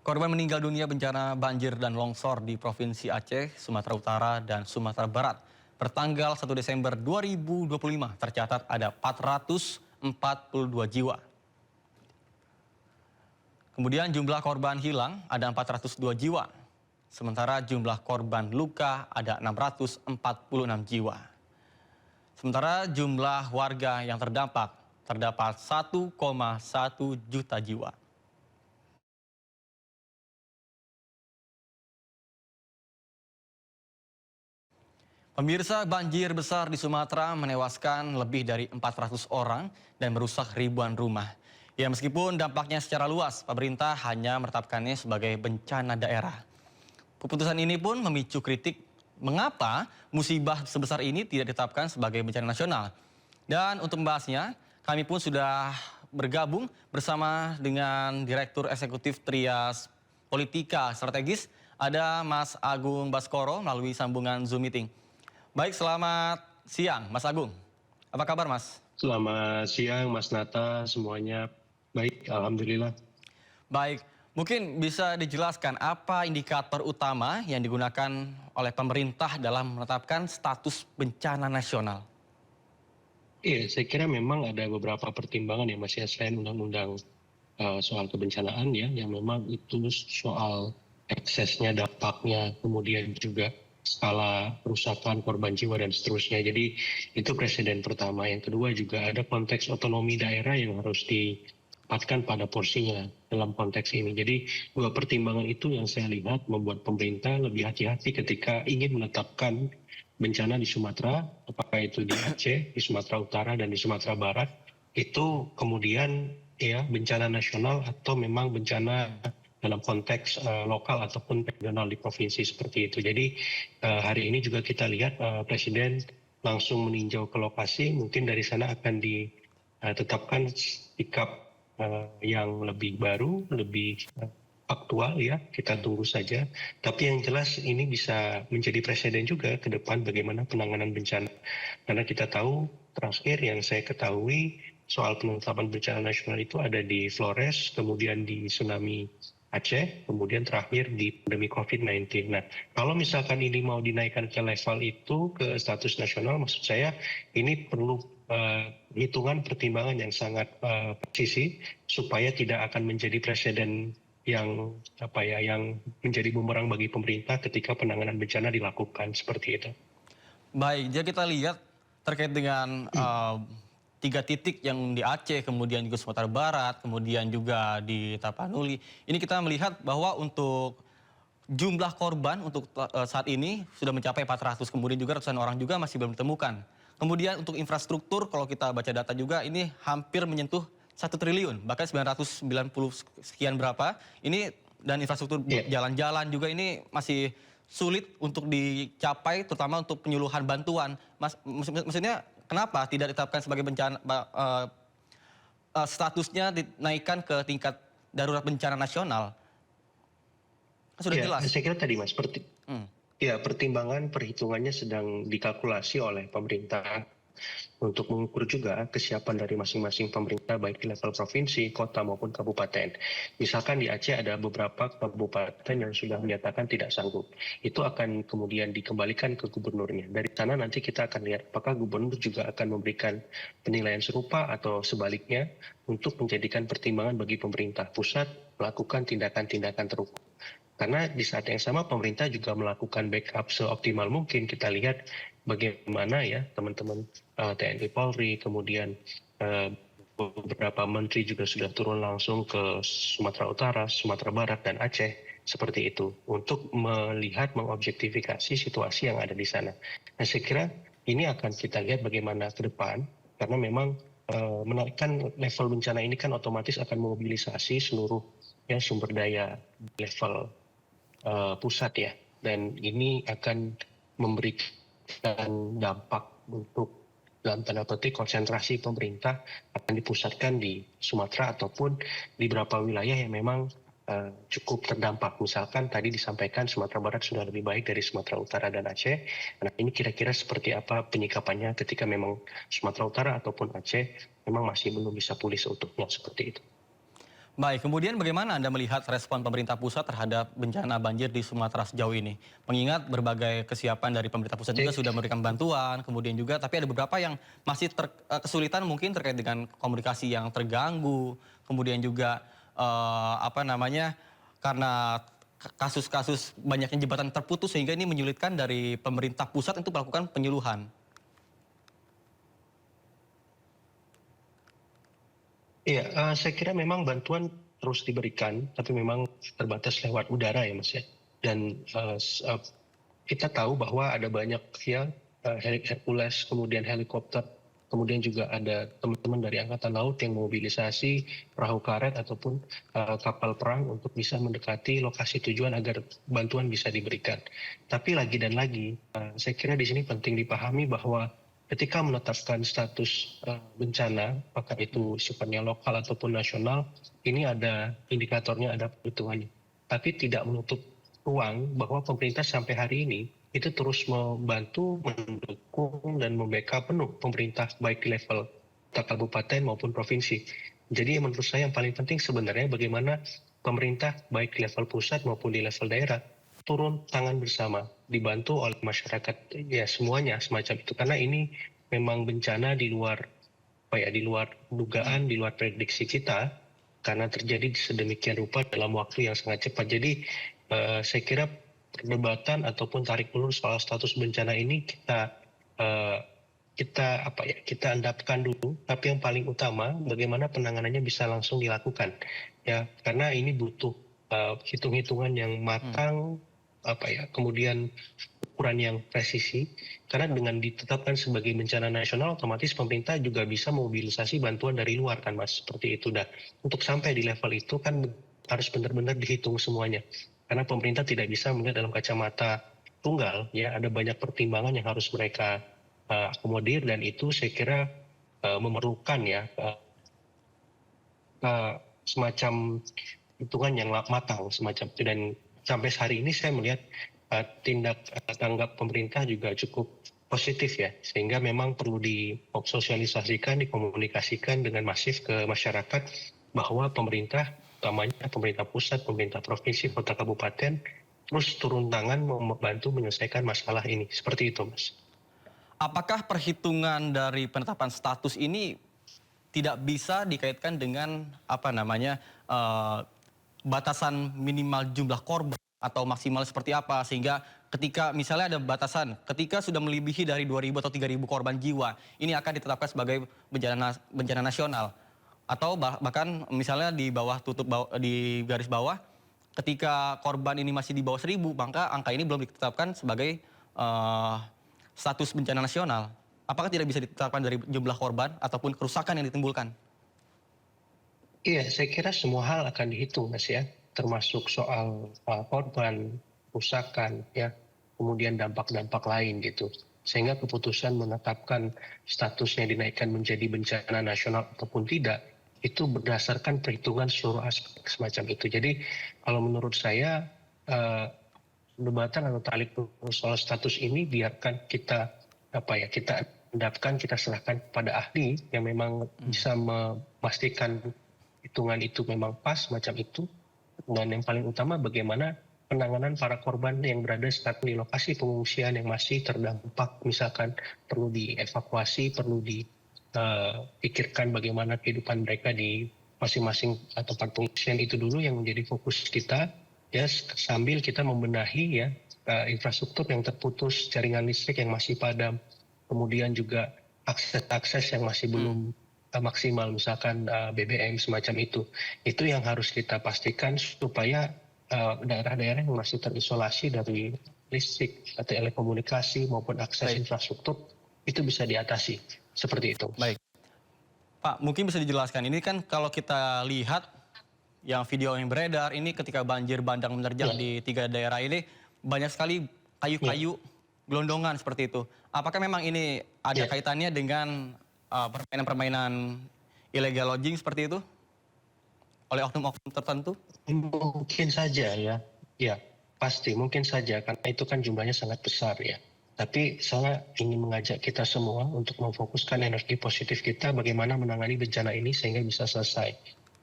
Korban meninggal dunia bencana banjir dan longsor di Provinsi Aceh, Sumatera Utara, dan Sumatera Barat. Pertanggal 1 Desember 2025 tercatat ada 442 jiwa. Kemudian jumlah korban hilang ada 402 jiwa. Sementara jumlah korban luka ada 646 jiwa. Sementara jumlah warga yang terdampak terdapat 1,1 juta jiwa. Pemirsa, banjir besar di Sumatera menewaskan lebih dari 400 orang dan merusak ribuan rumah. Ya, meskipun dampaknya secara luas, pemerintah hanya menetapkannya sebagai bencana daerah. Keputusan ini pun memicu kritik mengapa musibah sebesar ini tidak ditetapkan sebagai bencana nasional. Dan untuk membahasnya, kami pun sudah bergabung bersama dengan Direktur Eksekutif Trias Politika Strategis, ada Mas Agung Baskoro melalui sambungan Zoom Meeting. Baik, selamat siang Mas Agung. Apa kabar Mas? Selamat siang Mas Nata, semuanya baik, Alhamdulillah. Baik, mungkin bisa dijelaskan apa indikator utama yang digunakan oleh pemerintah dalam menetapkan status bencana nasional? Iya, saya kira memang ada beberapa pertimbangan ya Mas ya, selain undang-undang soal kebencanaan ya, yang memang itu soal eksesnya, dampaknya, kemudian juga skala kerusakan, korban jiwa dan seterusnya. Jadi itu presiden pertama. Yang kedua juga ada konteks otonomi daerah yang harus ditempatkan pada porsinya dalam konteks ini. Jadi dua pertimbangan itu yang saya lihat membuat pemerintah lebih hati-hati ketika ingin menetapkan bencana di Sumatera, apakah itu di Aceh, di Sumatera Utara dan di Sumatera Barat, itu kemudian ya bencana nasional atau memang bencana dalam konteks lokal ataupun regional di provinsi seperti itu. Jadi hari ini juga kita lihat Presiden langsung meninjau ke lokasi, mungkin dari sana akan ditetapkan sikap yang lebih baru, lebih aktual ya, kita tunggu saja. Tapi yang jelas ini bisa menjadi presiden juga ke depan bagaimana penanganan bencana. Karena kita tahu terakhir yang saya ketahui soal penetapan bencana nasional itu ada di Flores, kemudian di tsunami Aceh, kemudian terakhir di pandemi COVID-19. Nah, kalau misalkan ini mau dinaikkan ke level itu, ke status nasional, maksud saya ini perlu hitungan pertimbangan yang sangat presisi supaya tidak akan menjadi presiden yang yang menjadi bumerang bagi pemerintah ketika penanganan bencana dilakukan seperti itu. Baik, jadi kita lihat terkait dengan 3 titik yang di Aceh, kemudian juga Sumatera Barat, kemudian juga di Tapanuli. Ini kita melihat bahwa untuk jumlah korban untuk saat ini sudah mencapai 400, kemudian juga ratusan orang juga masih belum ditemukan. Kemudian untuk infrastruktur, kalau kita baca data juga, ini hampir menyentuh 1 triliun, bahkan 990 sekian berapa. Ini dan infrastruktur jalan-jalan juga ini masih sulit untuk dicapai, terutama untuk penyuluhan bantuan. Maksudnya kenapa tidak ditetapkan sebagai bencana, statusnya dinaikkan ke tingkat darurat bencana nasional? Sudah jelas. Saya kira tadi Mas, ya pertimbangan perhitungannya sedang dikalkulasi oleh pemerintah untuk mengukur juga kesiapan dari masing-masing pemerintah baik di level provinsi, kota maupun kabupaten. Misalkan di Aceh ada beberapa kabupaten yang sudah menyatakan tidak sanggup. Itu akan kemudian dikembalikan ke gubernurnya. Dari sana nanti kita akan lihat apakah gubernur juga akan memberikan penilaian serupa atau sebaliknya untuk menjadikan pertimbangan bagi pemerintah pusat melakukan tindakan-tindakan terukur. Karena di saat yang sama pemerintah juga melakukan backup seoptimal mungkin. Kita lihat bagaimana ya teman-teman TNI Polri, kemudian beberapa menteri juga sudah turun langsung ke Sumatera Utara, Sumatera Barat, dan Aceh seperti itu untuk melihat mengobjektifikasi situasi yang ada di sana. Nah, saya kira ini akan kita lihat bagaimana ke depan karena memang menaikkan level bencana ini kan otomatis akan memobilisasi seluruh sumber daya level pusat ya, dan ini akan memberikan dampak untuk dalam tanda petik konsentrasi pemerintah akan dipusatkan di Sumatera ataupun di beberapa wilayah yang memang cukup terdampak. Misalkan tadi disampaikan Sumatera Barat sudah lebih baik dari Sumatera Utara dan Aceh. Nah, ini kira-kira seperti apa penyikapannya ketika memang Sumatera Utara ataupun Aceh memang masih belum bisa pulih seutuhnya seperti itu. Baik, kemudian bagaimana Anda melihat respon pemerintah pusat terhadap bencana banjir di Sumatera sejauh ini? Mengingat berbagai kesiapan dari pemerintah pusat juga Jadi, sudah memberikan bantuan, kemudian juga tapi ada beberapa yang masih kesulitan mungkin terkait dengan komunikasi yang terganggu, kemudian juga apa namanya karena kasus-kasus banyaknya jembatan terputus sehingga ini menyulitkan dari pemerintah pusat untuk melakukan penyuluhan. iya, saya kira memang bantuan terus diberikan, tapi memang terbatas lewat udara ya Mas ya. Dan kita tahu bahwa ada banyak ya Hercules, kemudian helikopter, kemudian juga ada teman-teman dari Angkatan Laut yang mobilisasi perahu karet ataupun kapal perang untuk bisa mendekati lokasi tujuan agar bantuan bisa diberikan. Tapi lagi dan lagi, saya kira di sini penting dipahami bahwa ketika menetapkan status bencana, apakah itu sifatnya lokal ataupun nasional, ini ada indikatornya, ada perhitungannya. Tapi tidak menutup ruang bahwa pemerintah sampai hari ini itu terus membantu, mendukung, dan membackup penuh pemerintah baik di level kota kabupaten maupun provinsi. Jadi menurut saya yang paling penting sebenarnya bagaimana pemerintah baik di level pusat maupun di level daerah turun tangan bersama, dibantu oleh masyarakat ya semuanya semacam itu. Karena ini memang bencana di luar di luar dugaan, di luar prediksi kita karena terjadi sedemikian rupa dalam waktu yang sangat cepat. Jadi saya kira perdebatan ataupun tarik ulur soal status bencana ini eh, kita endapkan dulu. Tapi yang paling utama bagaimana penanganannya bisa langsung dilakukan ya, karena ini butuh hitung-hitungan yang matang, kemudian ukuran yang presisi, karena dengan ditetapkan sebagai bencana nasional otomatis pemerintah juga bisa mobilisasi bantuan dari luar kan Mas, seperti itu. Dah untuk sampai di level itu kan harus benar-benar dihitung semuanya, karena pemerintah tidak bisa melihat dalam kacamata tunggal ya, ada banyak pertimbangan yang harus mereka akomodir, dan itu saya kira memerlukan ya semacam hitungan yang matang semacam itu. Dan sampai hari ini saya melihat tindak tanggap pemerintah juga cukup positif ya, sehingga memang perlu disosialisasikan, dikomunikasikan dengan masif ke masyarakat bahwa pemerintah, utamanya pemerintah pusat, pemerintah provinsi, kota kabupaten, terus turun tangan membantu menyelesaikan masalah ini. Seperti itu Mas. Apakah perhitungan dari penetapan status ini tidak bisa dikaitkan dengan apa namanya batasan minimal jumlah korban atau maksimal seperti apa, sehingga ketika misalnya ada batasan ketika sudah melebihi dari 2.000 atau 3.000 korban jiwa ini akan ditetapkan sebagai bencana nasional, atau bahkan misalnya di bawah di garis bawah ketika korban ini masih di bawah 1.000 maka angka ini belum ditetapkan sebagai status bencana nasional. Apakah tidak bisa ditetapkan dari jumlah korban ataupun kerusakan yang ditimbulkan? Iya, saya kira semua hal akan dihitung Mas ya, termasuk soal korban, kerusakan ya, kemudian dampak-dampak lain gitu. Sehingga keputusan menetapkan statusnya dinaikkan menjadi bencana nasional ataupun tidak, itu berdasarkan perhitungan seluruh aspek semacam itu. Jadi kalau menurut saya perdebatan atau tarik ulur soal status ini biarkan kita kita endapkan, kita serahkan kepada ahli yang memang bisa memastikan hitungan itu memang pas macam itu. Dan yang paling utama bagaimana penanganan para korban yang berada sekarang di lokasi pengungsian yang masih terdampak, misalkan perlu dievakuasi, perlu dipikirkan bagaimana kehidupan mereka di masing-masing tempat pengungsian. Itu dulu yang menjadi fokus kita ya, sambil kita membenahi ya infrastruktur yang terputus, jaringan listrik yang masih padam, kemudian juga akses yang masih belum maksimal, misalkan BBM semacam itu. Itu yang harus kita pastikan supaya daerah-daerah yang masih terisolasi dari listrik, telekomunikasi maupun akses infrastruktur itu bisa diatasi. Seperti itu. Baik. Pak, mungkin bisa dijelaskan, ini kan kalau kita lihat yang video yang beredar ini ketika banjir bandang menerjang di 3 daerah ini banyak sekali kayu-kayu gelondongan seperti itu. Apakah memang ini ada kaitannya dengan permainan-permainan illegal lodging seperti itu oleh oknum-oknum tertentu? Mungkin saja ya pasti mungkin saja, karena itu kan jumlahnya sangat besar ya. Tapi saya ingin mengajak kita semua untuk memfokuskan energi positif kita bagaimana menangani bencana ini sehingga bisa selesai.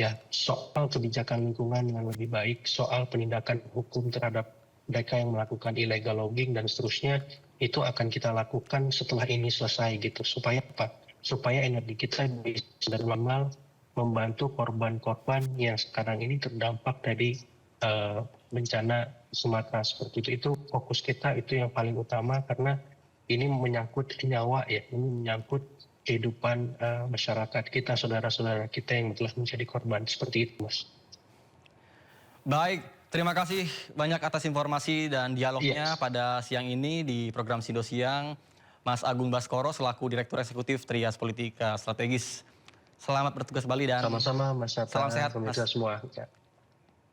ya soal kebijakan lingkungan yang lebih baik, soal penindakan hukum terhadap mereka yang melakukan illegal logging dan seterusnya, itu akan kita lakukan setelah ini selesai gitu. Supaya apa? Supaya energi kita bisa normal membantu korban-korban yang sekarang ini terdampak dari bencana Sumatera seperti itu. Itu fokus kita, itu yang paling utama karena ini menyangkut nyawa ya, ini menyangkut kehidupan masyarakat kita, saudara-saudara kita yang telah menjadi korban seperti itu, Mas. Baik, terima kasih banyak atas informasi dan dialognya Yes. pada siang ini di program Sindo Siang. Mas Agung Baskoro selaku Direktur Eksekutif Trias Politika Strategis. Selamat bertugas kembali dan Sama-sama Mas salam Hatta, sehat, pemirsa Mas. semua. Ya.